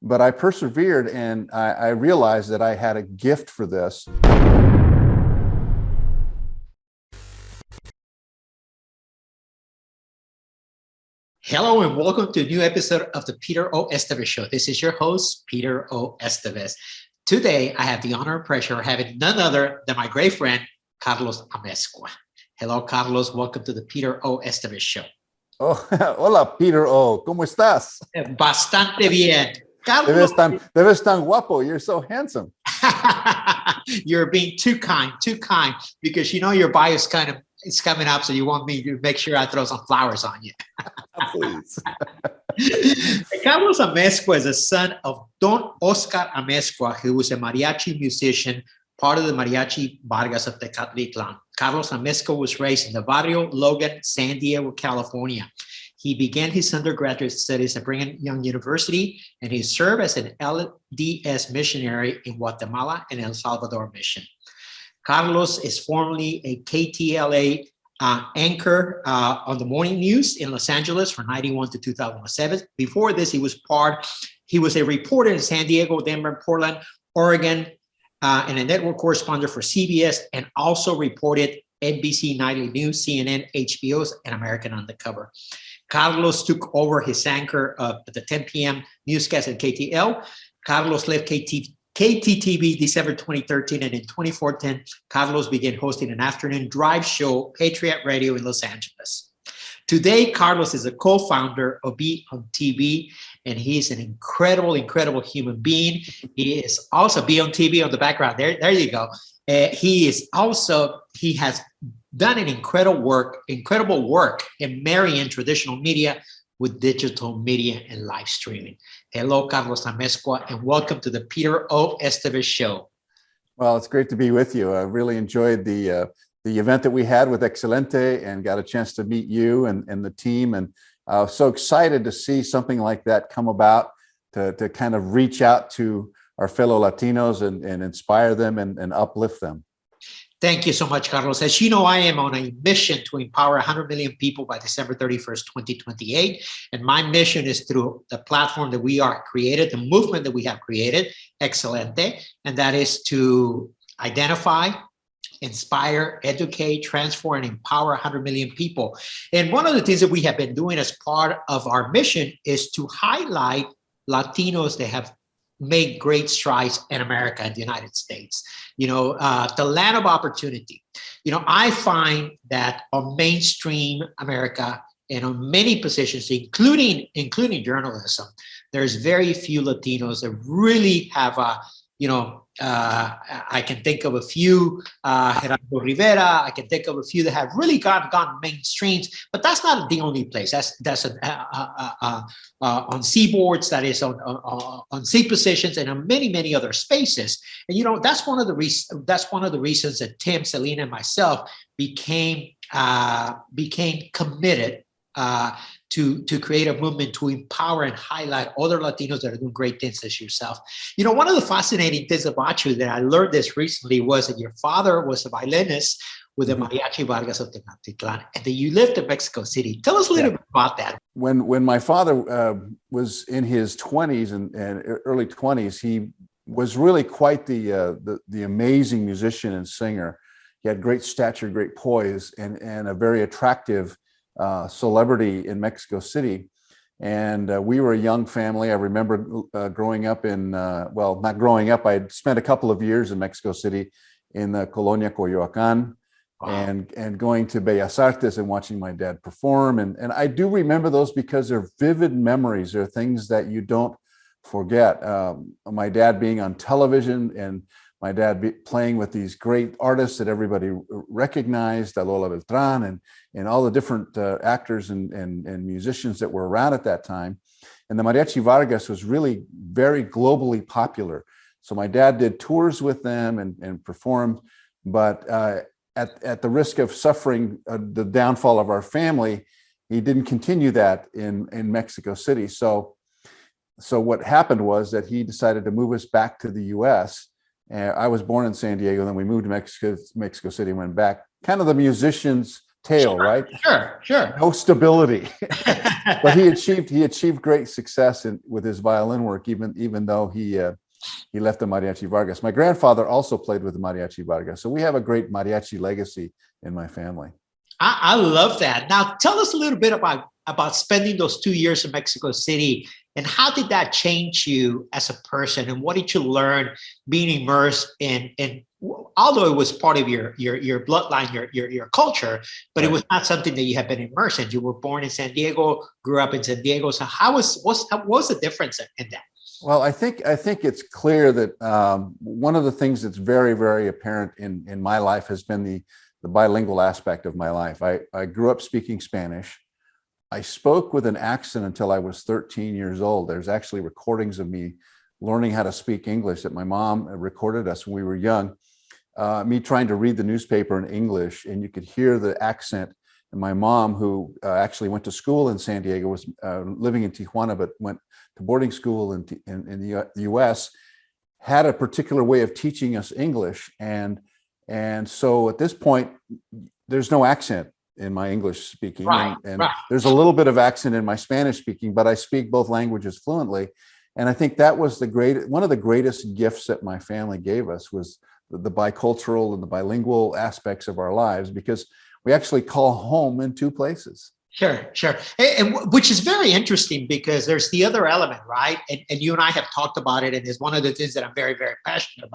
but I persevered, and I realized that I had a gift for this. Hello and welcome to a new episode of the Peter O. Estévez Show. This is your host, Peter O. Estévez. Today, I have the honor and pleasure of having none other than my great friend, Carlos Amezcua. Hello, Carlos. Welcome to the Peter O. Estévez Show. Oh, hola, Peter O. ¿Cómo estás? Bastante bien. Carlos, Te ves tan guapo. You're so handsome. You're being too kind, because you know your bio is it's coming up, so you want me to make sure I throw some flowers on you. Please. Carlos Amezcua is the son of Don Oscar Amezcua, who was a mariachi musician, part of the Mariachi Vargas of Tecatitlan. Carlos Amezcua was raised in the Barrio Logan, San Diego, California. He began his undergraduate studies at Brigham Young University, and he served as an LDS missionary in Guatemala and El Salvador Mission. Carlos is formerly a KTLA anchor on the morning news in Los Angeles from 1991 to 2007. Before this, he was a reporter in San Diego, Denver, Portland, Oregon, and a network correspondent for CBS, and also reported NBC Nightly News, CNN, HBO's, and American Undercover. Carlos took over his anchor of the 10 p.m. newscast at KTL. Carlos left KTTV December 2013, and in 2014, Carlos began hosting an afternoon drive show, Patriot Radio in Los Angeles. Today, Carlos is a co-founder of Beond TV, and he's an incredible human being. He is also Beond TV on the background. There you go. He has done an incredible work in marrying traditional media with digital media and live streaming. Hello, Carlos Amezcua, and welcome to the Peter O. Estévez Show. Well, it's great to be with you. I really enjoyed the event that we had with Excelente and got a chance to meet you and the team. And I was so excited to see something like that come about, to kind of reach out to our fellow Latinos and inspire them and uplift them. Thank you so much, Carlos. As you know, I am on a mission to empower 100 million people by December 31st, 2028. And my mission is through the platform that we are created, the movement that we have created, Excelente, and that is to identify, inspire, educate, transform, and empower 100 million people. And one of the things that we have been doing as part of our mission is to highlight Latinos that have made great strides in America and the United States. You know, the land of opportunity. You know, I find that on mainstream America and on many positions, including journalism, there's very few Latinos that really have I can think of a few, Gerardo Rivera. I can think of a few that have really gone mainstreams, but that's not the only place. That's on seaboards, that is on sea positions, and on many other spaces. And you know, that's one of the reasons that Tim, Selena, and myself became committed to create a movement to empower and highlight other Latinos that are doing great things as yourself. You know, one of the fascinating things about you that I learned this recently was that your father was a violinist with the Mariachi Vargas of Tecatitlan, and that you lived in Mexico City. Tell us a little bit about that. When my father was in his 20s and early 20s, he was really quite the amazing musician and singer. He had great stature, great poise, and a very attractive celebrity in Mexico City. And we were a young family. I remember growing up not growing up, I spent a couple of years in Mexico City in the Colonia Coyoacán. Wow. and going to Bellas Artes and watching my dad perform. And I do remember those because they're vivid memories. They're things that you don't forget. My dad being on television and my dad playing with these great artists that everybody recognized, Lola Beltran and all the different actors and musicians that were around at that time. And the Mariachi Vargas was really very globally popular. So my dad did tours with them and performed, but at the risk of suffering the downfall of our family, he didn't continue that in Mexico City. So what happened was that he decided to move us back to the US. I was born in San Diego, then we moved to Mexico City and went back. Kind of the musician's tail, right? Sure. No stability. But he achieved great success with his violin work, even though he left the Mariachi Vargas. My grandfather also played with the Mariachi Vargas, so we have a great mariachi legacy in my family. I love that. Now, tell us a little bit about spending those 2 years in Mexico City, and how did that change you as a person, and what did you learn being immersed in although it was part of your bloodline, your culture, but It was not something that you had been immersed in. You were born in San Diego, grew up in San Diego. So what was the difference in that? Well, I think it's clear that one of the things that's very, very apparent in my life has been the bilingual aspect of my life. I grew up speaking Spanish. I spoke with an accent until I was 13 years old. There's actually recordings of me learning how to speak English that my mom recorded us when we were young. Me trying to read the newspaper in English, and you could hear the accent. And my mom, who actually went to school in San Diego, was living in Tijuana, but went to boarding school in the U.S., had a particular way of teaching us English. And so at this point, there's no accent in my English speaking. And there's a little bit of accent in my Spanish speaking, but I speak both languages fluently. And I think that was one of the greatest gifts that my family gave us, was the bicultural and the bilingual aspects of our lives, because we actually call home in two places. Sure. And which is very interesting, because there's the other element, right? And you and I have talked about it, and it's one of the things that I'm very, very passionate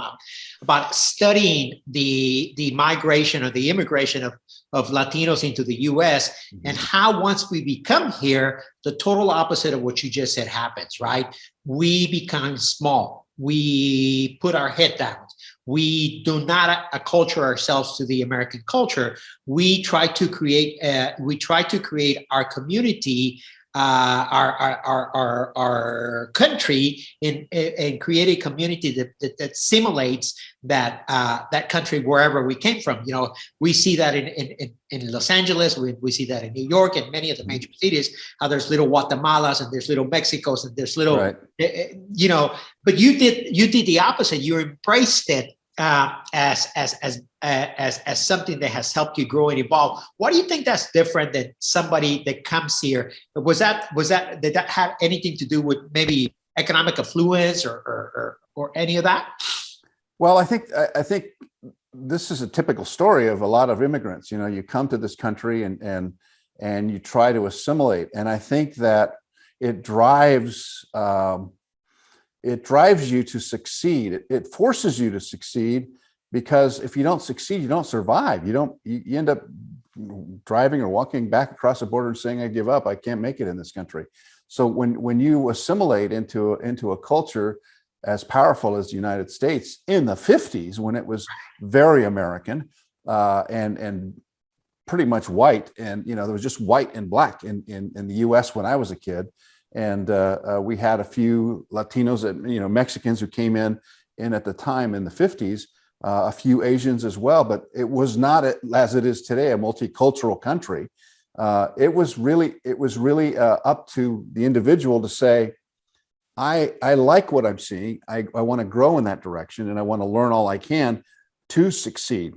about studying the migration or the immigration of Latinos into the US, and how once we become here, the total opposite of what you just said happens, right? We become small. We put our head down. We do not acculture ourselves to the American culture. We try to create our community, our country, and create a community that simulates that country wherever we came from. You know, we see that in Los Angeles, we see that in New York and many of the major cities, how there's little Guatemalas and there's little Mexicos and there's little, you know, but you did the opposite. You embraced it as something that has helped you grow and evolve. Why do you think that's different than somebody that comes here? Did that have anything to do with maybe economic affluence or any of that? Well, I think this is a typical story of a lot of immigrants. You know, you come to this country and you try to assimilate, and I think that it drives you to succeed. It forces you to succeed, because if you don't succeed, you don't survive. You end up driving or walking back across the border and saying, "I give up. I can't make it in this country." So when you assimilate into a culture as powerful as the United States in the 50s, when it was very American and pretty much white, and you know, there was just white and black in the U.S. when I was a kid. And we had a few Latinos, Mexicans who came in at the time in the 50s, a few Asians as well, but it was not as it is today, a multicultural country. It was really up to the individual to say, I like what I'm seeing. I want to grow in that direction, and I want to learn all I can to succeed.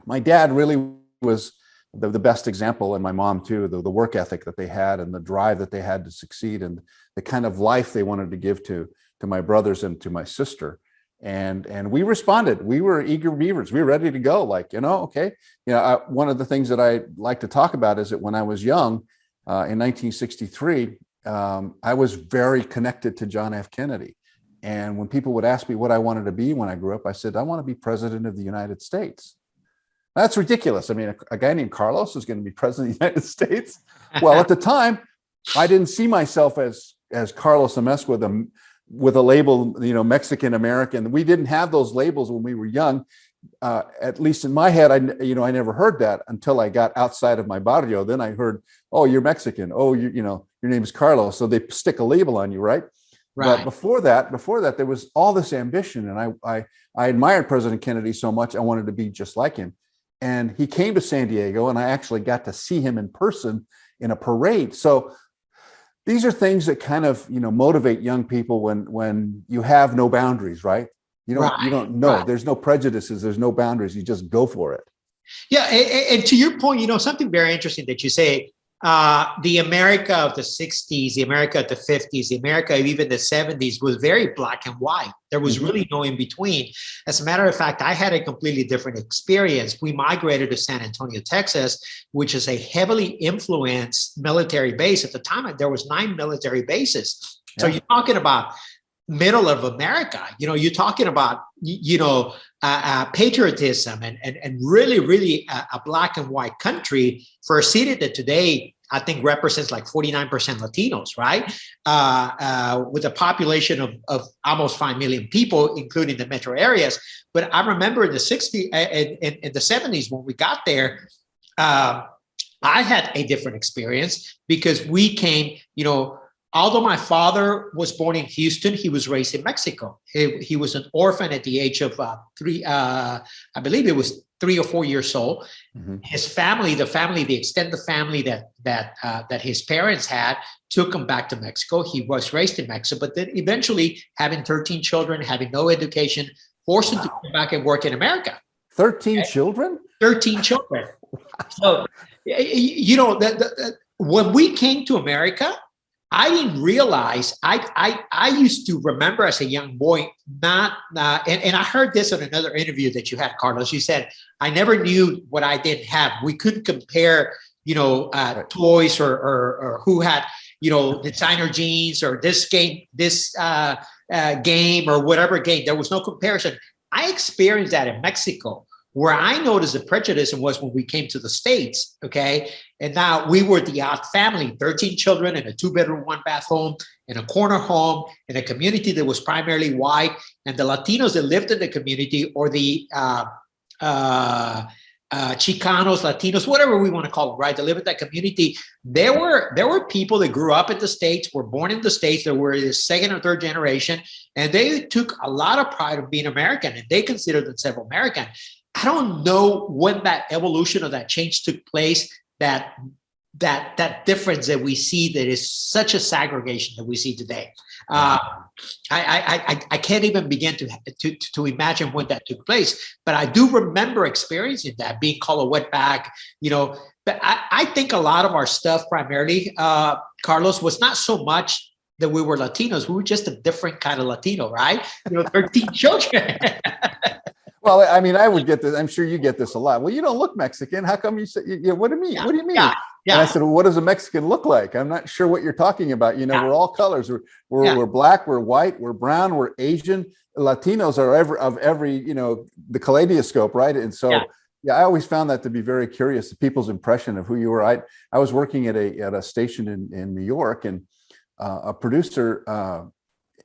My dad really was the best example, and my mom too, the work ethic that they had and the drive that they had to succeed, and the kind of life they wanted to give to my brothers and to my sister. And we responded. We were eager beavers. We were ready to go. Like, okay. One of the things that I like to talk about is that when I was young, in 1963, I was very connected to John F. Kennedy. And when people would ask me what I wanted to be when I grew up, I said, I want to be president of the United States. That's ridiculous. I mean, a guy named Carlos is going to be president of the United States. Well, at the time, I didn't see myself as Carlos Amezcua with a label, Mexican American. We didn't have those labels when we were young. At least in my head, I never heard that until I got outside of my barrio. Then I heard, oh, you're Mexican. Oh, your name is Carlos. So they stick a label on you, right? Right. But before that, there was all this ambition, and I admired President Kennedy so much. I wanted to be just like him. And he came to San Diego, and I actually got to see him in person in a parade. So these are things that kind of, motivate young people when you have no boundaries, right? You don't know. Right. There's no prejudices. There's no boundaries. You just go for it. Yeah, and to your point, something very interesting that you say, the America of the 60s, the America of the 50s, the America of even the 70s was very black and white. There was really no in between. As a matter of fact, I had a completely different experience. We migrated to San Antonio, Texas, which is a heavily influenced military base. At the time, there was 9 military bases. So you're talking about middle of America. You're talking about, patriotism and really a black and white country for a city that today I think represents like 49% Latinos, right? With a population of almost 5 million people, including the metro areas. But I remember in the 60s and in the 70s when we got there, I had a different experience because we came, although my father was born in Houston, he was raised in Mexico. He was an orphan at the age of 3, I believe it was 3 or 4 years old. His family, the extended family that his parents had, took him back to Mexico. He was raised in Mexico, but then eventually having 13 children, having no education, forced him to come back and work in America. 13 children? 13 children. So, when we came to America, I didn't realize, I used to remember as a young boy, and I heard this on another interview that you had, Carlos. You said, I never knew what I didn't have. We couldn't compare, toys or who had, designer jeans or this game or whatever game. There was no comparison. I experienced that in Mexico. Where I noticed the prejudice was when we came to the States, okay? And now we were the odd family, 13 children in a 2-bedroom, 1-bath home, in a corner home, in a community that was primarily white. And the Latinos that lived in the community, or the Chicanos, Latinos, whatever we want to call them, right? That live in that community. There were people that grew up in the States, were born in the States, that were the 2nd or 3rd generation, and they took a lot of pride of being American, and they considered themselves American. I don't know when that evolution or that change took place, that difference that we see, that is such a segregation that we see today. I can't even begin to imagine when that took place, but I do remember experiencing that, being called a wetback, but I think a lot of our stuff primarily, Carlos, was not so much that we were Latinos. We were just a different kind of Latino, right? 13 children. Well, I mean, I would get this. I'm sure you get this a lot. Well, you don't look Mexican. How come you say, what do you mean? What do you mean? Yeah. And I said, well, what does a Mexican look like? I'm not sure what you're talking about. We're all colors. We're black, we're white, we're brown, we're Asian. Latinos are of every, the kaleidoscope, right? And so, I always found that to be very curious, people's impression of who you were. I was working at a station in New York, and a producer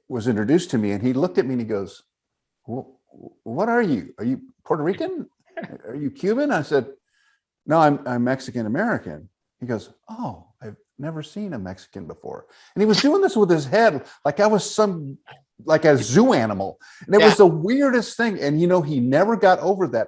was introduced to me, and he looked at me and he goes, well, what are you? Are you Puerto Rican? Are you Cuban? I said, no, I'm Mexican American. He goes, oh, I've never seen a Mexican before. And he was doing this with his head like I was like a zoo animal. And it was the weirdest thing. And, he never got over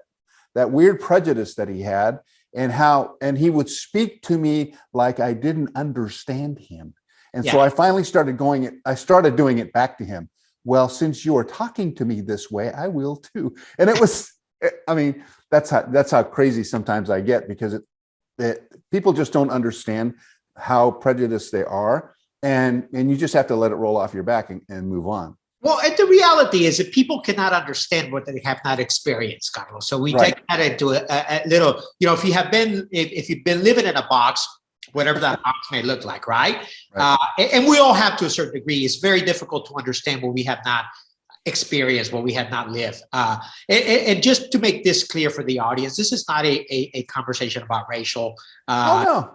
that weird prejudice that he had, and he would speak to me like I didn't understand him. And so I finally started doing it back to him. Well, since you are talking to me this way, I will too. And it was, I mean, that's how crazy sometimes I get, because people just don't understand how prejudiced they are. And you just have to let it roll off your back and move on. Well, and the reality is that people cannot understand what they have not experienced, Carlos. So we take that into a little, if you've been living in a box, whatever that box may look like, right? And we all have to a certain degree. It's very difficult to understand what we have not experienced, what we have not lived. And just to make this clear for the audience, this is not a conversation about racial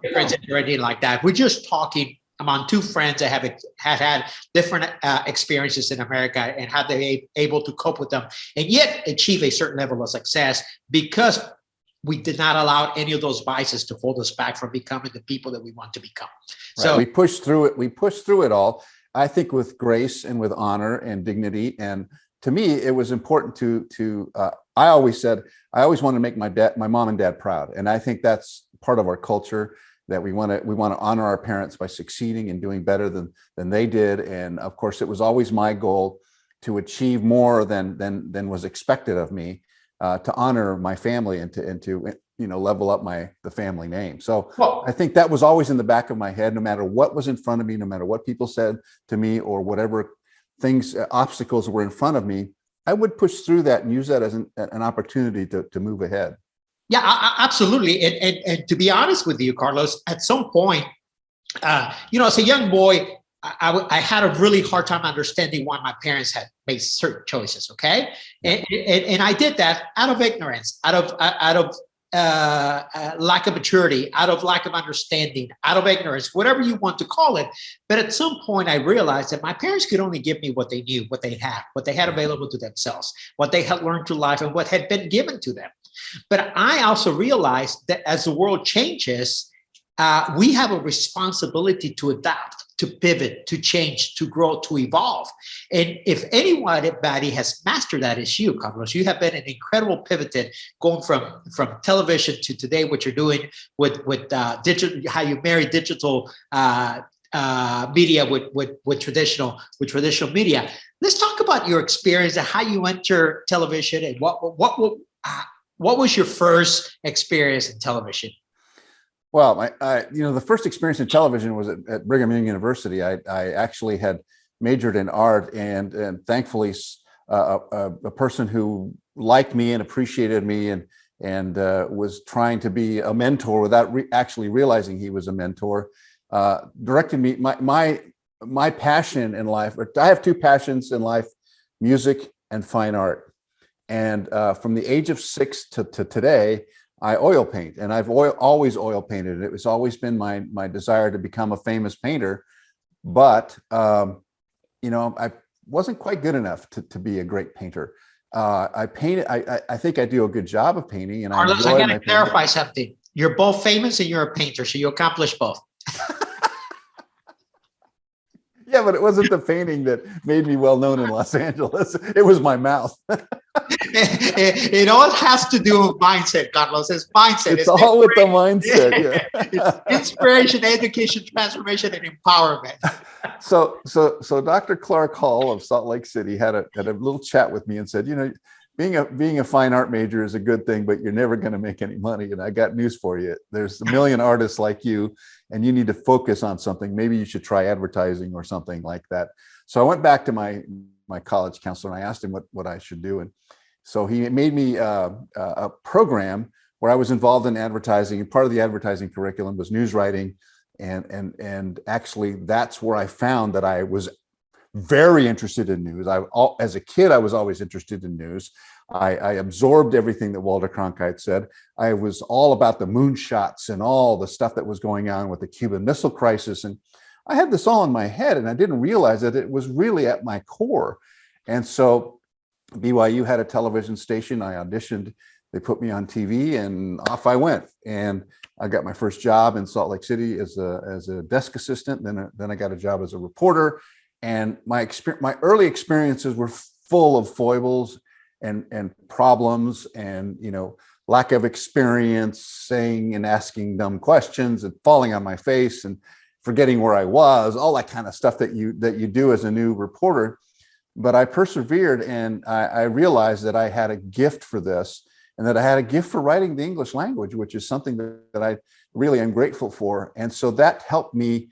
differences or anything like that. We're just talking among two friends that have had different experiences in America, and how they're able to cope with them and yet achieve a certain level of success, because we did not allow any of those biases to hold us back from becoming the people that we want to become. Right. So we pushed through it. We pushed through it all, I think, with grace and with honor and dignity. And to me, it was important to I always want to make my mom and dad proud. And I think that's part of our culture, that we want to honor our parents by succeeding and doing better than they did. And of course, it was always my goal to achieve more than was expected of me. To honor my family and to level up the family name. So Well, I think that was always in the back of my head, no matter what was in front of me, no matter what people said to me or whatever things, obstacles were in front of me, I would push through that and use that as an opportunity to move ahead. yeah, absolutely. And to be honest with you, Carlos, at some point, as a young boy, I had a really hard time understanding why my parents had made certain choices. Okay, and I did that out of ignorance, out of lack of maturity, out of lack of understanding, out of ignorance, whatever you want to call it. But at some point, I realized that my parents could only give me what they knew, what they had available to themselves, what they had learned through life, and what had been given to them. But I also realized that as the world changes, we have a responsibility to adapt, to pivot, to change, to grow, to evolve. And if anybody has mastered that, it's you, Carlos. You have been an incredible pivoted, going from television to today, what you're doing with digital, how you marry digital media with traditional media. Let's talk about your experience and how you enter television, and what was your first experience in television? Well, the first experience in television was at Brigham Young University. I actually had majored in art, and thankfully, a person who liked me and appreciated me and was trying to be a mentor without actually realizing he was a mentor, directed me. My passion in life. I have two passions in life: music and fine art. And from the age of 6 to today, I oil paint, and I've always oil painted. It was always been my desire to become a famous painter, but I wasn't quite good enough to be a great painter. I painted. I think I do a good job of painting, and Carlos, I got to clarify something. You're both famous, and you're a painter, so you accomplish both. Yeah, but it wasn't the painting that made me well known in Los Angeles. It was my mouth. It all has to do with mindset, Carlos. It's mindset. It's all with the mindset. Yeah. It's inspiration, education, transformation, and empowerment. So Dr. Clark Hall of Salt Lake City had a little chat with me and said, being a fine art major is a good thing, but you're never going to make any money. And I got news for you. There's a million artists like you, and you need to focus on something. Maybe you should try advertising or something like that. So I went back to my college counselor and I asked him what I should do. And so he made me a program where I was involved in advertising, and part of the advertising curriculum was news writing. And actually that's where I found that I was very interested in news. As a kid, I was always interested in news. I absorbed everything that Walter Cronkite said. I was all about the moonshots and all the stuff that was going on with the Cuban Missile Crisis. And I had this all in my head, and I didn't realize that it was really at my core. And so BYU had a television station. I auditioned. They put me on TV, and off I went. And I got my first job in Salt Lake City as a desk assistant. Then I got a job as a reporter. And my early experiences were full of foibles and problems and, lack of experience, saying and asking dumb questions and falling on my face and forgetting where I was, all that kind of stuff that you do as a new reporter. But I persevered, and I realized that I had a gift for this, and that I had a gift for writing the English language, which is something that I really am grateful for. And so that helped me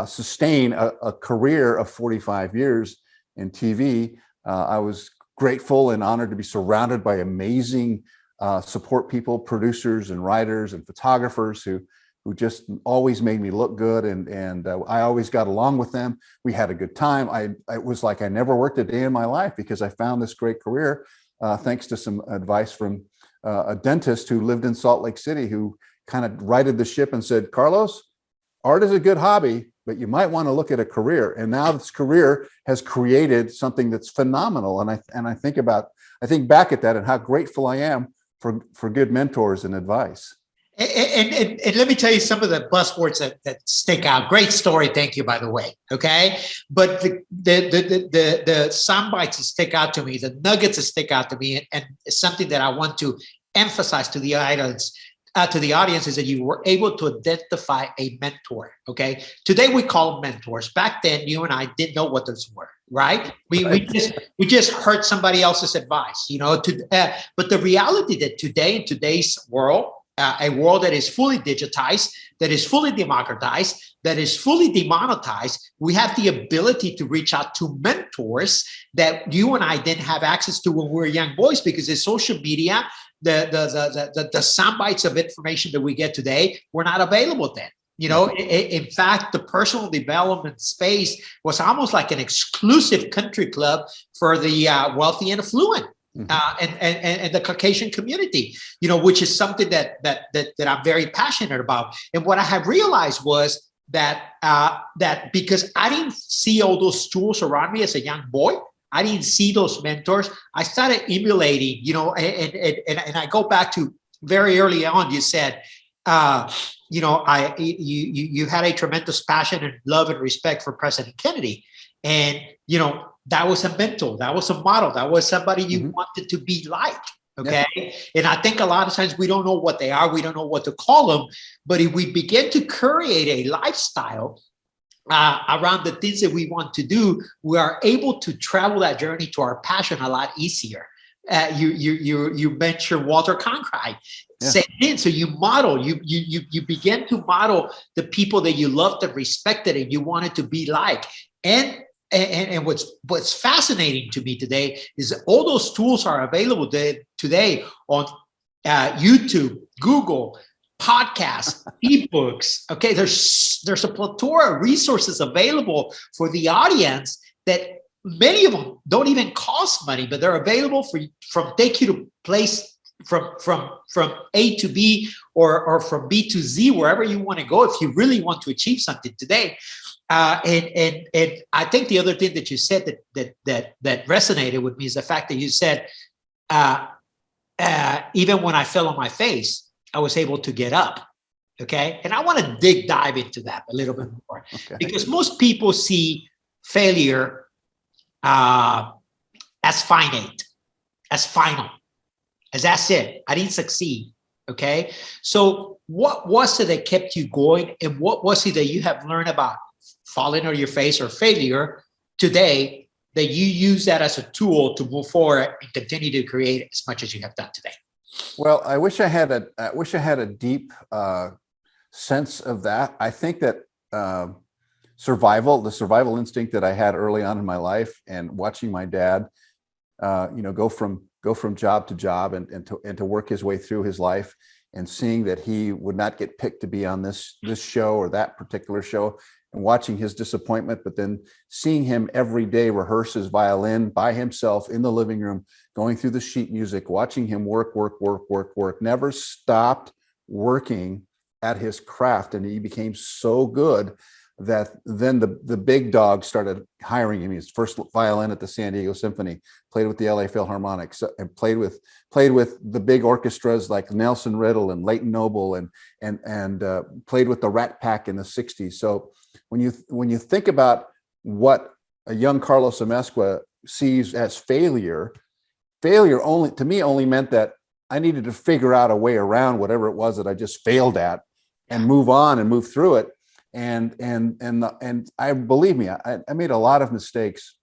sustain a career of 45 years in TV. I was grateful and honored to be surrounded by amazing support people, producers and writers and photographers who just always made me look good. And I always got along with them. We had a good time. It was like I never worked a day in my life because I found this great career thanks to some advice from a dentist who lived in Salt Lake City, who kind of righted the ship and said, Carlos, art is a good hobby, but you might want to look at a career. And now this career has created something that's phenomenal. And I think back at that and how grateful I am for good mentors and advice. And let me tell you some of the buzzwords that stick out. Great story, thank you, by the way. Okay, but the sound bites that stick out to me, the nuggets that stick out to me, and something that I want to emphasize to the audience. Is that you were able to identify a mentor. Okay, today we call them mentors. Back then, you and I didn't know what those were. Right? We just heard somebody else's advice. But the reality that today in today's world, a world that is fully digitized, that is fully democratized, that is fully demonetized, we have the ability to reach out to mentors that you and I didn't have access to when we were young boys, because the social media, the sound bites of information that we get today were not available then. You know, in fact, the personal development space was almost like an exclusive country club for the wealthy and affluent. And the Caucasian community, you know, which is something that I'm very passionate about. And what I have realized was that because I didn't see all those tools around me as a young boy, I didn't see those mentors, I started emulating, you know, and I go back to very early on. You said, you know, you had a tremendous passion and love and respect for President Kennedy, and you know, that was a mentor, that was a model, that was somebody you wanted to be like. Okay. Yeah. And I think a lot of times we don't know what they are. We don't know what to call them. But if we begin to create a lifestyle around the things that we want to do, we are able to travel that journey to our passion a lot easier. You mentioned Walter Cronkite. Yeah. Same thing. So you model, you begin to model the people that you loved and respected and you wanted to be like. And what's fascinating to me today is that all those tools are available today on YouTube, Google, podcasts, ebooks. Okay, there's a plethora of resources available for the audience that many of them don't even cost money, but they're available from take you to place from A to B or from B to Z, wherever you want to go if you really want to achieve something today. And I think the other thing that you said that resonated with me is the fact that you said, even when I fell on my face, I was able to get up. Okay. And I want to dive into that a little bit more, because most people see failure as finite, as final, as that's it. I didn't succeed. Okay. So what was it that kept you going? And what was it that you have learned about falling on your face or failure today that you use that as a tool to move forward and continue to create as much as you have done today? Well, I wish I had a deep sense of that. I think that the survival instinct that I had early on in my life, and watching my dad, you know, go from job to job and to work his way through his life, and seeing that he would not get picked to be on this show or that particular show, and watching his disappointment, but then seeing him every day rehearse his violin by himself in the living room, going through the sheet music, watching him work, never stopped working at his craft. And he became so good that then the big dog started hiring him. His first violin at the San Diego Symphony, played with the LA Philharmonic, and played with the big orchestras like Nelson Riddle and Leighton Noble, and played with the Rat Pack in the 60s. So when you think about what a young Carlos Amezcua sees as failure only meant that I needed to figure out a way around whatever it was that I just failed at, and move on and move through it. And I believe me, I made a lot of mistakes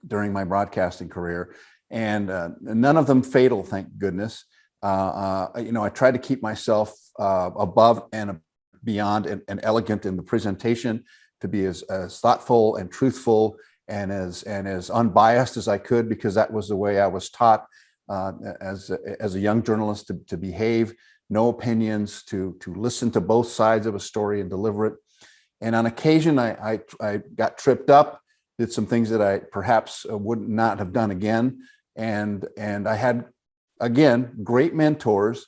during my broadcasting career, and none of them fatal, thank goodness. You know, I tried to keep myself above and beyond and elegant in the presentation, to be as thoughtful and truthful and as unbiased as I could, because that was the way I was taught as a young journalist to behave. No opinions, to listen to both sides of a story and deliver it. And on occasion, I got tripped up, did some things that I perhaps would not have done again. And I had, again, great mentors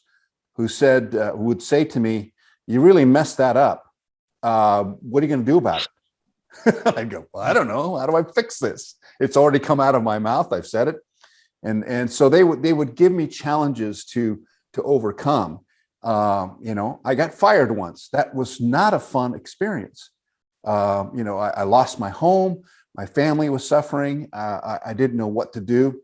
who would say to me, "You really messed that up. What are you going to do about it?" I'd go, "Well, I don't know. How do I fix this? It's already come out of my mouth. I've said it." And so they would give me challenges to overcome. You know, I got fired once. That was not a fun experience. You know, I lost my home. My family was suffering. I didn't know what to do.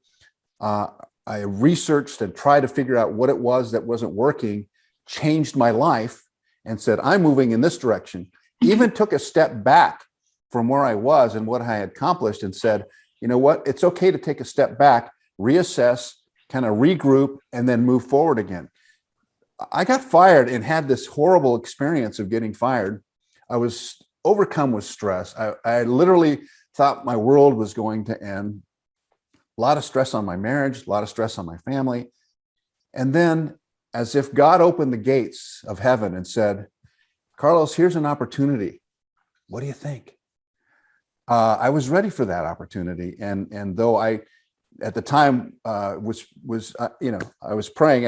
I researched and tried to figure out what it was that wasn't working, changed my life, and said, "I'm moving in this direction." Even took a step back from where I was and what I had accomplished, and said, "You know what? It's okay to take a step back, reassess, kind of regroup, and then move forward again." I got fired and had this horrible experience of getting fired. I was overcome with stress. I literally thought my world was going to end. A lot of stress on my marriage, a lot of stress on my family. And then, as if God opened the gates of heaven and said, Carlos, here's an opportunity. What do you think? I was ready for that opportunity. And though I, at the time, I was praying,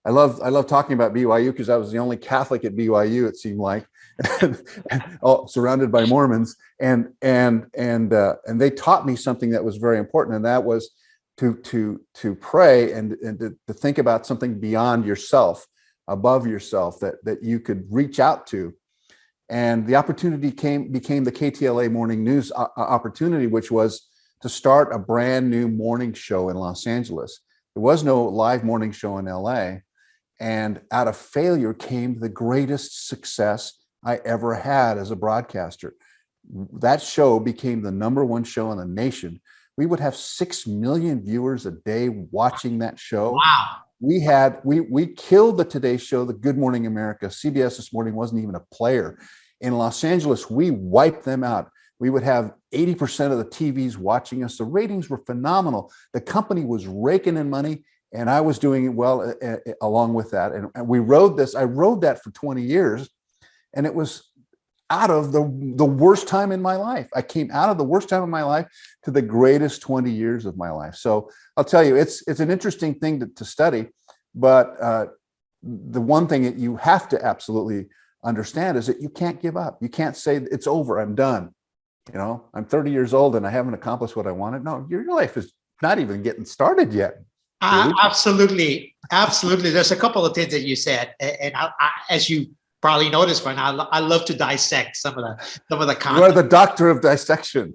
I love talking about BYU because I was the only Catholic at BYU, it seemed like, all surrounded by Mormons. And they taught me something that was very important. And that was to pray and to think about something beyond yourself, above yourself, that you could reach out to. And the opportunity became the KTLA Morning News opportunity, which was to start a brand new morning show in Los Angeles. There was no live morning show in LA. And out of failure came the greatest success I ever had as a broadcaster. That show became the #1 show in the nation. We would have 6 million viewers a day watching that show. Wow. We killed the Today Show, the Good Morning America. CBS This Morning wasn't even a player. In Los Angeles, we wiped them out. We would have 80% of the TVs watching us. The ratings were phenomenal. The company was raking in money, and I was doing well along with that. And we rode this. I rode that for 20 years, and it was out of the worst time in my life. I came out of the worst time of my life to the greatest 20 years of my life. So I'll tell you, it's an interesting thing to study, but the one thing that you have to absolutely understand is that you can't give up. You can't say it's over, I'm done. I'm 30 years old and I haven't accomplished what I wanted. No, your life is not even getting started yet. Absolutely. There's a couple of things that you said, and I, as you probably noticed by now, I love to dissect some of the content. You are the doctor of dissection.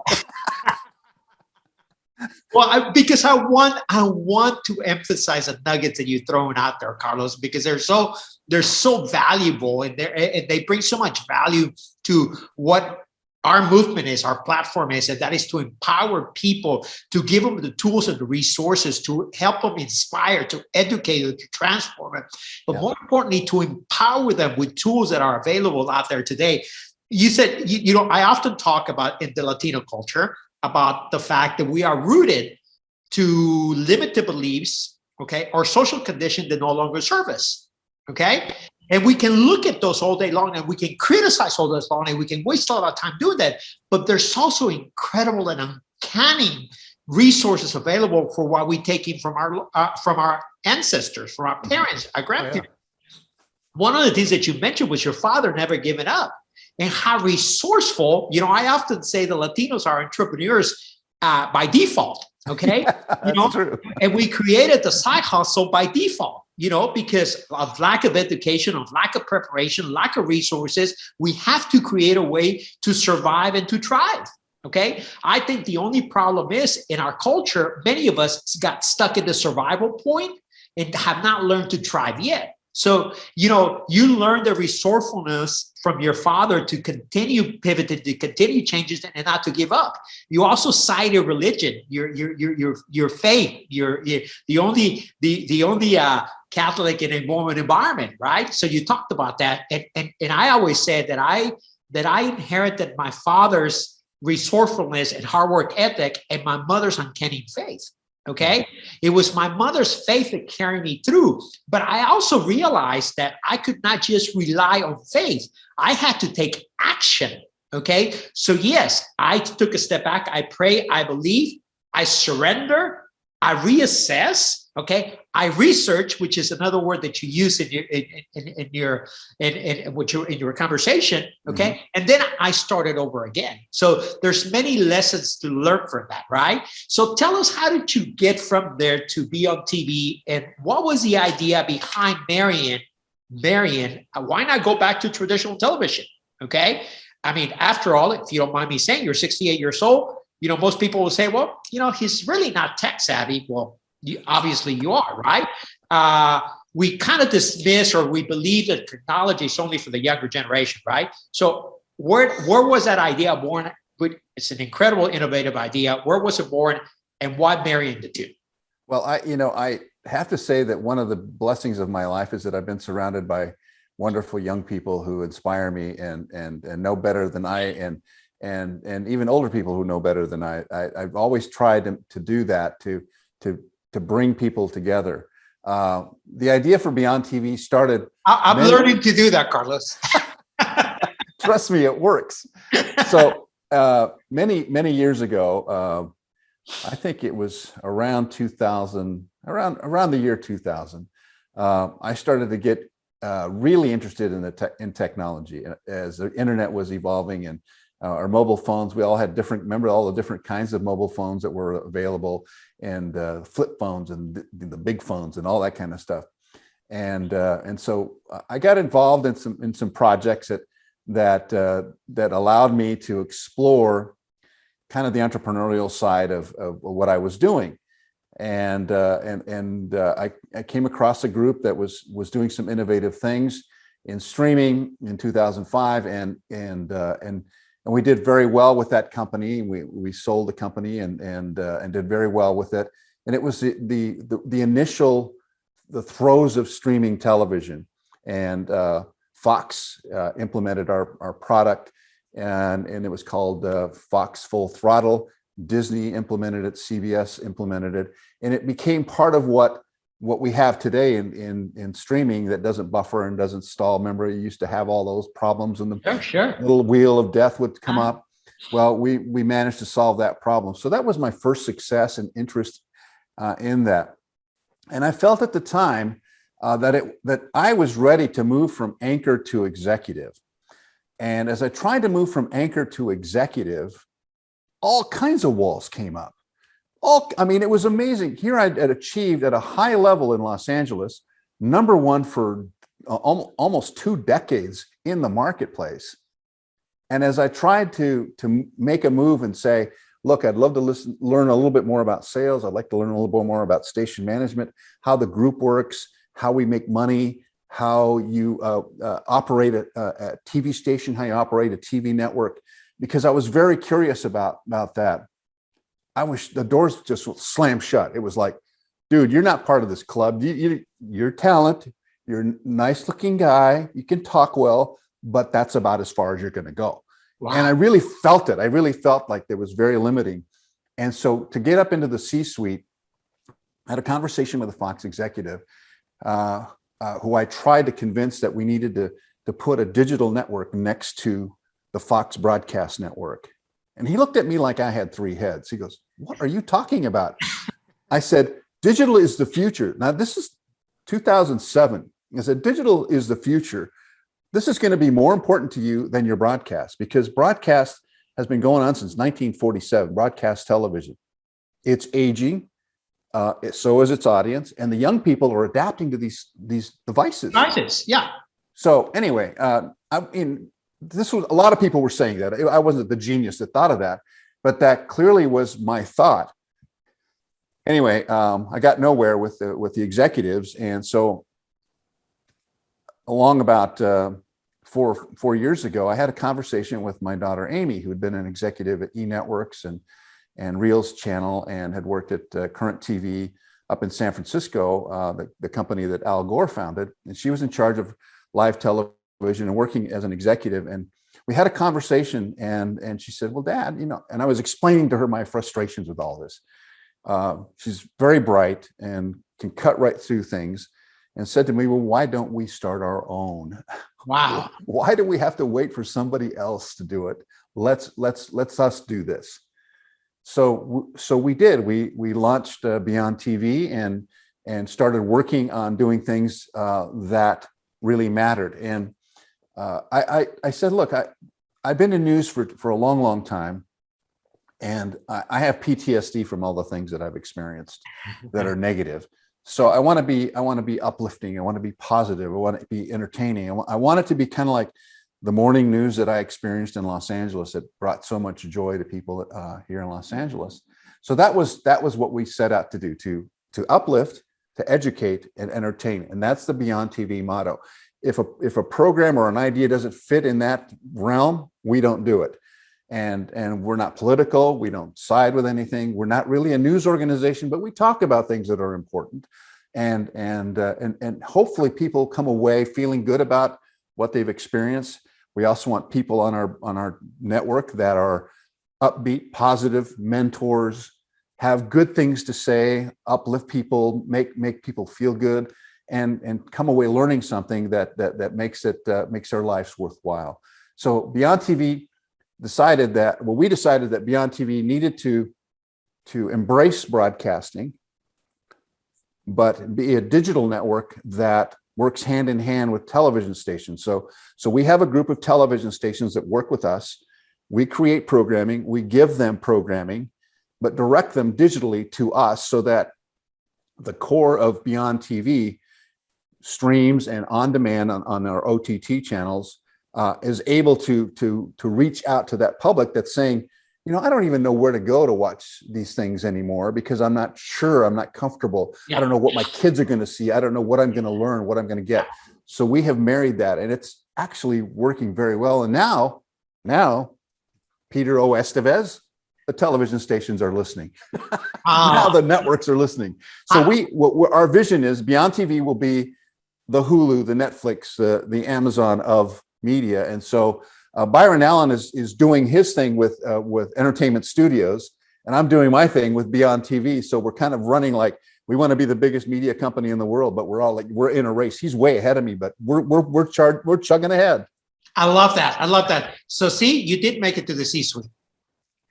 Well, because I want to emphasize the nuggets that you're throwing out there, Carlos, because they're so valuable, and they bring so much value to what our movement is, our platform is, and that is to empower people, to give them the tools and the resources to help them inspire, to educate them, to transform them, but more importantly, to empower them with tools that are available out there today. You said, I often talk about in the Latino culture about the fact that we are rooted to limited beliefs, okay, or social conditions that no longer serve us, okay? And we can look at those all day long, and we can criticize all day long, and we can waste a lot of time doing that. But there's also incredible and uncanny resources available for what we take in from our ancestors, from our parents, our grandparents. One of the things that you mentioned was your father never giving up, and how resourceful. I often say the Latinos are entrepreneurs by default. Okay, True. And we created the side hustle by default. Because of lack of education, of lack of preparation, lack of resources, we have to create a way to survive and to thrive. Okay. I think the only problem is in our culture, many of us got stuck in the survival point and have not learned to thrive yet. So, you learn the resourcefulness from your father to continue pivoting, to continue changes, and not to give up. You also cited religion, your faith. You're the only Catholic in a Mormon environment, right? So you talked about that, and I always said that I inherited my father's resourcefulness and hard work ethic and my mother's uncanny faith. Okay. It was my mother's faith that carried me through. But I also realized that I could not just rely on faith. I had to take action. Okay. So yes, I took a step back. I pray, I believe, I surrender, I reassess. Okay. I research, which is another word that you use in your conversation. Okay. Mm-hmm. And then I started over again. So there's many lessons to learn from that, right? So tell us, how did you get from there to Beond TV, and what was the idea behind Marion? Why not go back to traditional television? Okay. I mean, after all, if you don't mind me saying, you're 68 years old. Most people will say, well, he's really not tech savvy. Well, obviously you are, right? We kind of dismiss, or we believe that technology is only for the younger generation, right? So where was that idea born? It's an incredible, innovative idea. Where was it born, and why marrying the two? Well, I have to say that one of the blessings of my life is that I've been surrounded by wonderful young people who inspire me and know better than I, and even older people who know better than I've always tried to do that, to bring people together. The idea for Beond TV started. I'm learning to do that, Carlos. Trust me, it works. So many years ago, I think it was around 2000, around the year 2000, I started to get really interested in technology as the internet was evolving, and our mobile phones. We all had remember all the different kinds of mobile phones that were available, and flip phones and the big phones and all that kind of stuff. And so I got involved in some projects that allowed me to explore kind of the entrepreneurial side of what I was doing. And I came across a group that was doing some innovative things in streaming in 2005, and we did very well with that company. We sold the company and did very well with it. And it was the initial throes of streaming television, and Fox implemented our product, and it was called Fox Full Throttle. Disney implemented it, CBS implemented it, and it became part of what we have today in streaming that doesn't buffer and doesn't stall. Remember, you used to have all those problems, and the little wheel of death would come up. Well, we managed to solve that problem. So that was my first success and interest in that. And I felt at the time that I was ready to move from anchor to executive. And as I tried to move from anchor to executive, all kinds of walls came up. It was amazing. Here I had achieved at a high level in Los Angeles, #1 for almost 2 decades in the marketplace. And as I tried to make a move and say, look, I'd love to learn a little bit more about sales. I'd like to learn a little bit more about station management, how the group works, how we make money, how you operate a TV station, how you operate a TV network, because I was very curious about that. I wish the doors just slammed shut. It was like, dude, you're not part of this club. You're talent. You're a nice looking guy. You can talk well, but that's about as far as you're going to go. Wow. And I really felt it. I really felt like it was very limiting. And so to get up into the C-suite, I had a conversation with a Fox executive who I tried to convince that we needed to put a digital network next to the Fox broadcast network. And he looked at me like I had 3 heads. He goes, "What are you talking about?" I said, "Digital is the future." Now, this is 2007. I said, "Digital is the future. This is going to be more important to you than your broadcast, because broadcast has been going on since 1947, broadcast television. It's aging. So is its audience. And the young people are adapting to these devices." Yeah. So anyway, this was, a lot of people were saying that. I wasn't the genius that thought of that, but that clearly was my thought. Anyway, I got nowhere with the executives, and so along about 4 years ago, I had a conversation with my daughter Amy, who had been an executive at E! Networks and Reel's channel, and had worked at Current TV up in San Francisco, the company that Al Gore founded, and she was in charge of live television and working as an executive. And we had a conversation, and she said, "Well, Dad, and I was explaining to her my frustrations with all this. She's very bright and can cut right through things, and said to me, "Well, why don't we start our own?" Wow. Why do we have to wait for somebody else to do it? Let's us do this. So we did. We launched Beond TV and started working on doing things that really mattered. And I said, look, I've been in news for a long, long time, and I have PTSD from all the things that I've experienced that are negative. So I want to be uplifting. I want to be positive. I want to be entertaining. I want it to be kind of like the morning news that I experienced in Los Angeles that brought so much joy to people here in Los Angeles. So that was what we set out to do, to uplift, to educate, and entertain. And that's the Beond TV motto. If a program or an idea doesn't fit in that realm, we don't do it. And we're not political. We don't side with anything. We're not really a news organization, but we talk about things that are important. and hopefully people come away feeling good about what they've experienced. We also want people on our network that are upbeat, positive mentors, have good things to say, uplift people, make people feel good, and come away learning something that makes their lives worthwhile. So Beond TV decided that Beond TV needed to embrace broadcasting, but be a digital network that works hand in hand with television stations. So we have a group of television stations that work with us. We create programming, we give them programming, but direct them digitally to us so that the core of Beond TV streams and on demand on our OTT channels is able to reach out to that public that's saying, I don't even know where to go to watch these things anymore because I'm not sure, I'm not comfortable. Yeah. I don't know what my kids are going to see. I don't know what I'm going to learn, what I'm going to get. So we have married that, and it's actually working very well. And now, Peter O. Estévez, the television stations are listening. Now the networks are listening. So our vision is Beond TV will be the Hulu, the Netflix, the Amazon of media. And so Byron Allen is doing his thing with entertainment studios, and I'm doing my thing with Beond TV. So we're kind of running like we want to be the biggest media company in the world, but we're all like we're in a race. He's way ahead of me, but we're chugging ahead. I love that. So see, you did make it to the C-suite.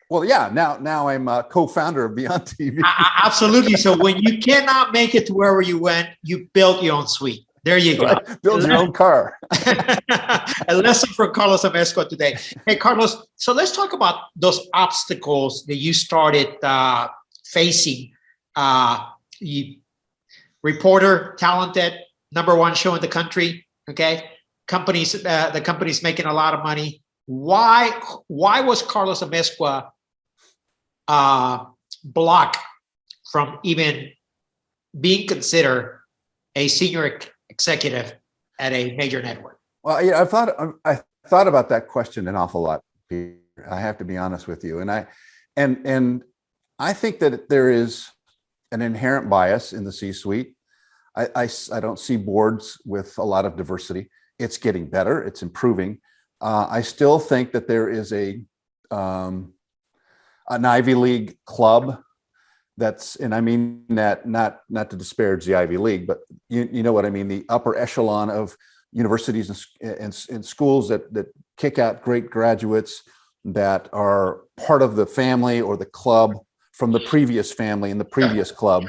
Well, yeah. Now I'm a co-founder of Beond TV. Absolutely. So when you cannot make it to wherever you went, you built your own suite. There you go. Right. Build your own car. A lesson from Carlos Amezcua today. Hey, Carlos, so let's talk about those obstacles that you started facing. Reporter, talented, #1 show in the country. Okay, the company's making a lot of money. Why was Carlos Amezcua blocked from even being considered a senior executive at a major network? Well, I thought about that question an awful lot, Peter. I have to be honest with you, and I think that there is an inherent bias in the C-suite. I don't see boards with a lot of diversity. It's getting better. It's improving. I still think that there is an Ivy League club. And I mean that not to disparage the Ivy League, but you know what I mean, the upper echelon of universities and schools that kick out great graduates that are part of the family or the club from the previous family and the previous club.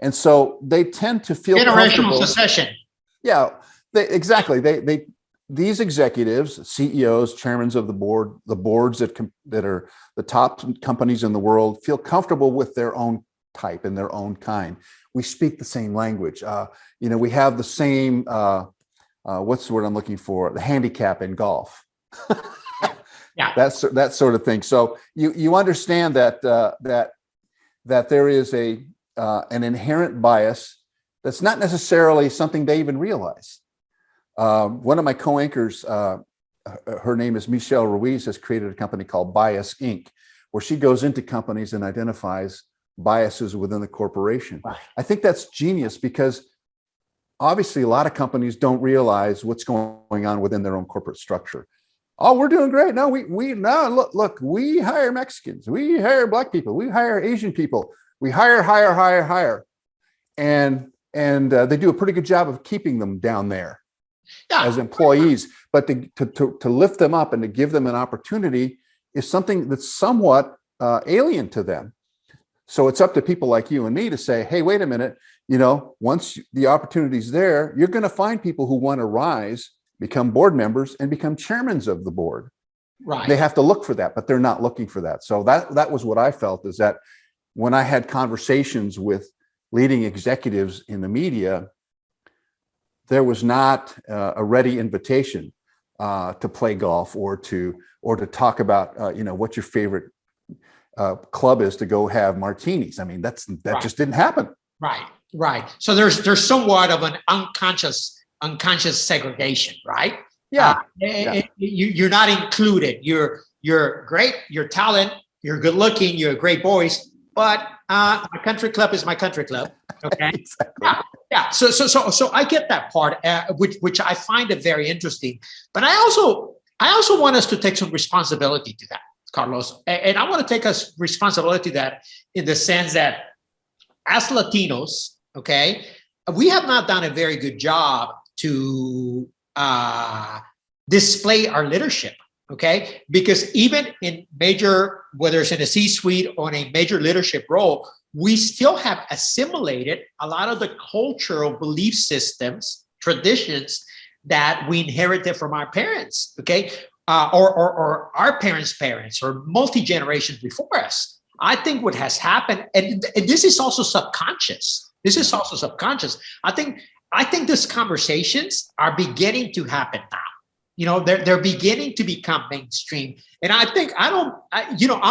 And so they tend to feel generational succession. Yeah, exactly. These executives, CEOs, chairmen of the boards that are the top companies in the world, feel comfortable with their own type and their own kind. We speak the same language. We have the same, what's the word I'm looking for? The handicap in golf. Yeah, that sort of thing. So you understand that there is an inherent bias that's not necessarily something they even realize. One of my co-anchors, her name is Michelle Ruiz, has created a company called Bias Inc., where she goes into companies and identifies biases within the corporation. Right. I think that's genius because obviously a lot of companies don't realize what's going on within their own corporate structure. Oh, we're doing great. No, look, we hire Mexicans, we hire Black people, we hire Asian people, we hire, and they do a pretty good job of keeping them down there. Yeah. As employees, but to lift them up and to give them an opportunity is something that's somewhat alien to them. So it's up to people like you and me to say, hey, wait a minute, once the opportunity's there, you're going to find people who want to rise, become board members, and become chairmen of the board. Right. They have to look for that, but they're not looking for that. So that was what I felt, is that when I had conversations with leading executives in the media, there was not a ready invitation to play golf or to talk about what your favorite club is to go have martinis. I mean, that right. Just didn't happen. Right. So there's somewhat of an unconscious segregation, right? Yeah. You're not included. You're great. You're talent. You're good looking. You're a great voice, but my country club is my country club. Okay. Exactly. Yeah. So I get that part, which I find it very interesting. But I also want us to take some responsibility to that, Carlos. And I want to take us responsibility to that in the sense that as Latinos, okay, we have not done a very good job to display our leadership. Okay, because even in major, whether it's in a C-suite or in a major leadership role, we still have assimilated a lot of the cultural belief systems, traditions that we inherited from our parents, okay, or our parents' parents, or multi-generations before us. I think what has happened, and this is also subconscious. This is also subconscious. I think these conversations are beginning to happen now. You know, they're beginning to become mainstream. And I think I'm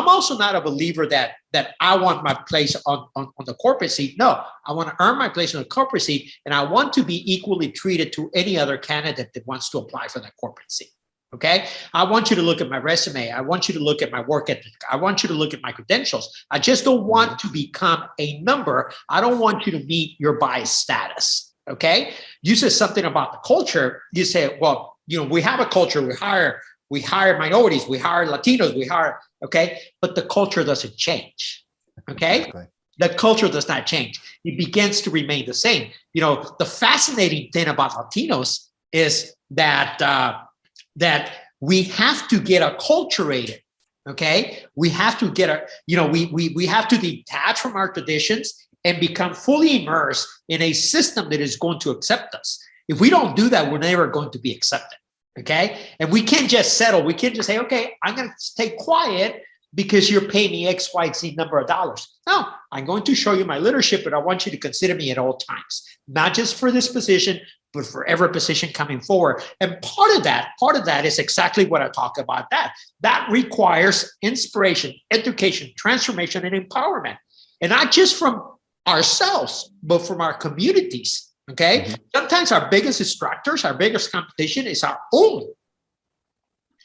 also not a believer that I want my place on the corporate seat. No, I want to earn my place on the corporate seat, and I want to be equally treated to any other candidate that wants to apply for that corporate seat. Okay. I want you to look at my resume. I want you to look at my work ethic. I want you to look at my credentials. I just don't want to become a number. I don't want you to meet your bias status. Okay. You said something about the culture. You say, well, you know, we have a culture. We hire minorities. We hire Latinos. Okay. But the culture doesn't change. Okay. Exactly. The culture does not change. It begins to remain the same. You know, the fascinating thing about Latinos is that we have to get acculturated. Okay. We have to get we have to detach from our traditions and become fully immersed in a system that is going to accept us. If we don't do that, we're never going to be accepted. Okay. And we can't just settle. We can't just say, okay, I'm going to stay quiet because you're paying me X, Y, Z number of dollars. No, I'm going to show you my leadership, but I want you to consider me at all times, not just for this position, but for every position coming forward. And part of that is exactly what I talk about. That requires inspiration, education, transformation, and empowerment. And not just from ourselves, but from our communities. Okay. Mm-hmm. Sometimes our biggest distractors, our biggest competition is our own.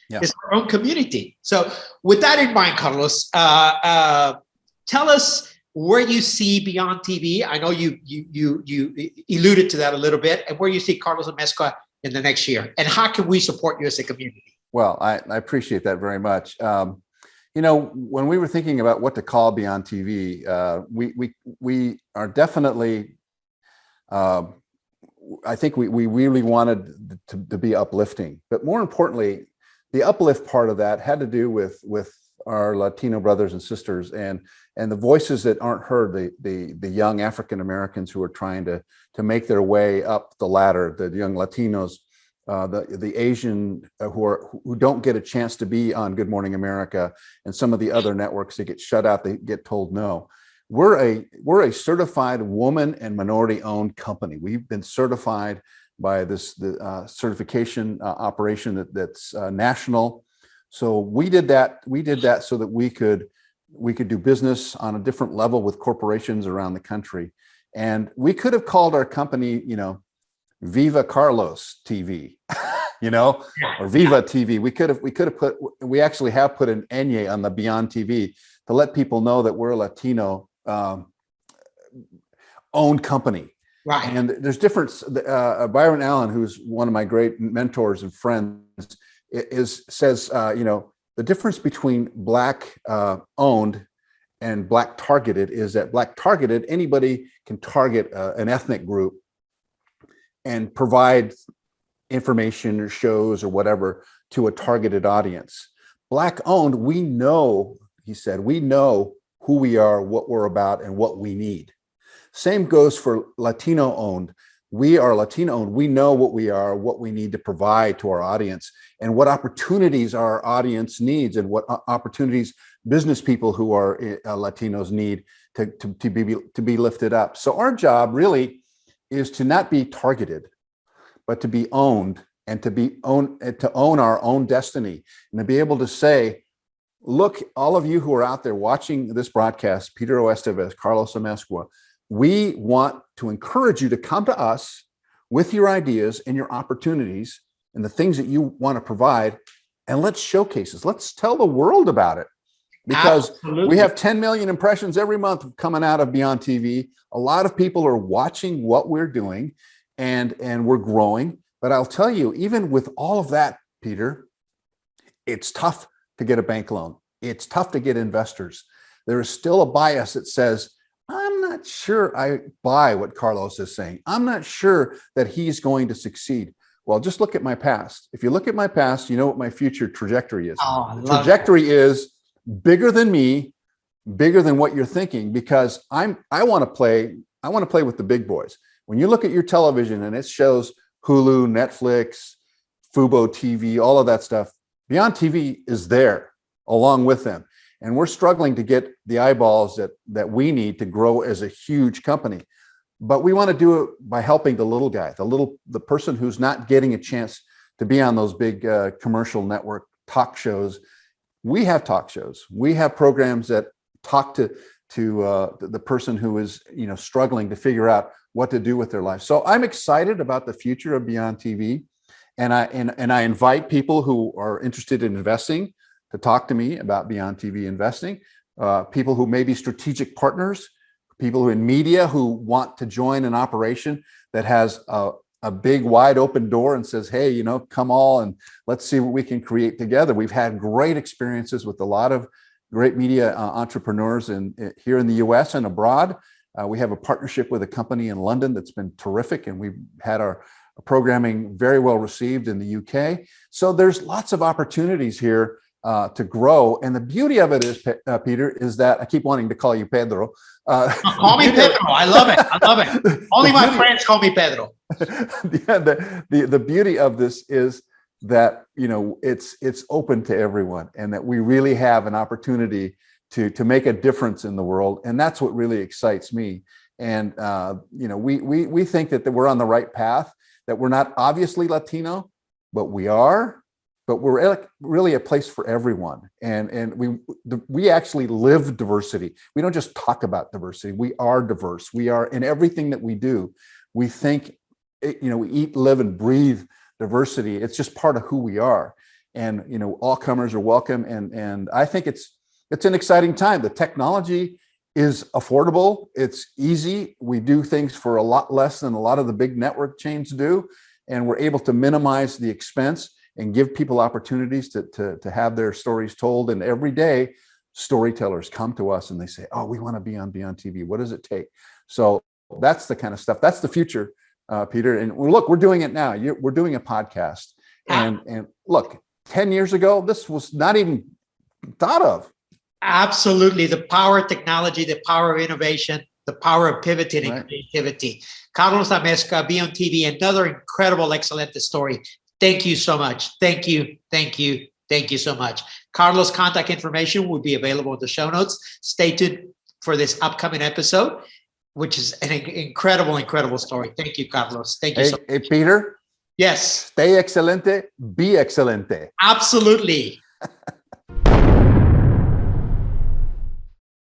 Yeah. It's our own community. So with that in mind, Carlos, tell us where you see Beond TV. I know you alluded to that a little bit, and where you see Carlos Amezcua in the next year, and how can we support you as a community? Well, I appreciate that very much. You know, when we were thinking about what to call Beond TV, we are definitely. I think we really wanted to be uplifting, but more importantly, the uplift part of that had to do with our Latino brothers and sisters and the voices that aren't heard, the young African Americans who are trying to make their way up the ladder, the young Latinos, the Asian who don't get a chance to be on Good Morning America and some of the other networks that get shut out, they get told no. We're a certified woman and minority owned company. We've been certified by the certification operation that's national. So we did that so that we could do business on a different level with corporations around the country. And we could have called our company, you know, Viva Carlos TV, you know, or Viva TV. We actually have put an Enye on the Beond TV to let people know that we're a Latino owned company. Right. And there's difference. Byron Allen, who's one of my great mentors and friends, says, you know, the difference between Black owned and Black targeted is that Black targeted, anybody can target an ethnic group and provide information or shows or whatever to a targeted audience. Black owned, we know, he said, we know who we are, what we're about, and what we need. Same goes for Latino owned. We are Latino owned. We know what we are, what we need to provide to our audience, and what opportunities our audience needs, and what opportunities business people who are Latinos need to be lifted up. So our job really is to not be targeted, but to be owned, and to own our own destiny, and to be able to say, look, all of you who are out there watching this broadcast, Peter Estévez, Carlos Amezcua, we want to encourage you to come to us with your ideas and your opportunities and the things that you want to provide, and let's showcase this. Let's tell the world about it. because Absolutely. we have 10 million impressions every month coming out of Beond TV. A lot of people are watching what we're doing, and we're growing. But I'll tell you, even with all of that, Peter, it's tough to get a bank loan. It's tough to get investors. There is still a bias that says, I'm not sure I buy what Carlos is saying. I'm not sure that he's going to succeed. Well, just look at my past. If you look at my past, you know what my future trajectory is. Oh, The trajectory is bigger than me, bigger than what you're thinking, because I want to play with the big boys. When you look at your television and it shows Hulu, Netflix, Fubo TV, all of that stuff, Beond TV is there along with them. And we're struggling to get the eyeballs that we need to grow as a huge company. But we want to do it by helping the little guy, the person who's not getting a chance to be on those big commercial network talk shows. We have talk shows. We have programs that talk to the person who is, struggling to figure out what to do with their life. So I'm excited about the future of Beond TV, and I invite people who are interested in investing to talk to me about Beond TV investing. People who may be strategic partners, people who in media who want to join an operation that has a big wide open door and says, hey, come all and let's see what we can create together. We've had great experiences with a lot of great media entrepreneurs here in the US and abroad. We have a partnership with a company in London that's been terrific, and we've had our programming very well received in the UK. So there's lots of opportunities here to grow. And the beauty of it is, Peter, is that I keep wanting to call you Pedro. Call me Pedro. I love it. Only my friends call me Pedro. The beauty of this is that, it's open to everyone, and that we really have an opportunity to make a difference in the world. And that's what really excites me. And, we think that we're on the right path, that we're not obviously Latino, but we are. But we're really a place for everyone, and we actually live diversity. We don't just talk about diversity. We are diverse. We are in everything that we do. We think, we eat, live, and breathe diversity. It's just part of who we are, and all comers are welcome. And I think it's an exciting time. The technology is affordable. It's easy. We do things for a lot less than a lot of the big network chains do, and we're able to minimize the expense and give people opportunities to have their stories told. And every day, storytellers come to us and they say, oh, we want to be on Beond TV. What does it take? So that's the kind of stuff. That's the future, Peter. And look, we're doing it now. We're doing a podcast. And look, 10 years ago, this was not even thought of. Absolutely. The power of technology, the power of innovation, the power of pivoting and creativity. Carlos Amezcua, Beond TV, another incredible, excellent story. Thank you so much. Thank you so much. Carlos' contact information will be available in the show notes. Stay tuned for this upcoming episode, which is an incredible story. Thank you, Carlos. Thank you so much. Hey, Peter. Yes. Stay excelente, be excelente. Absolutely.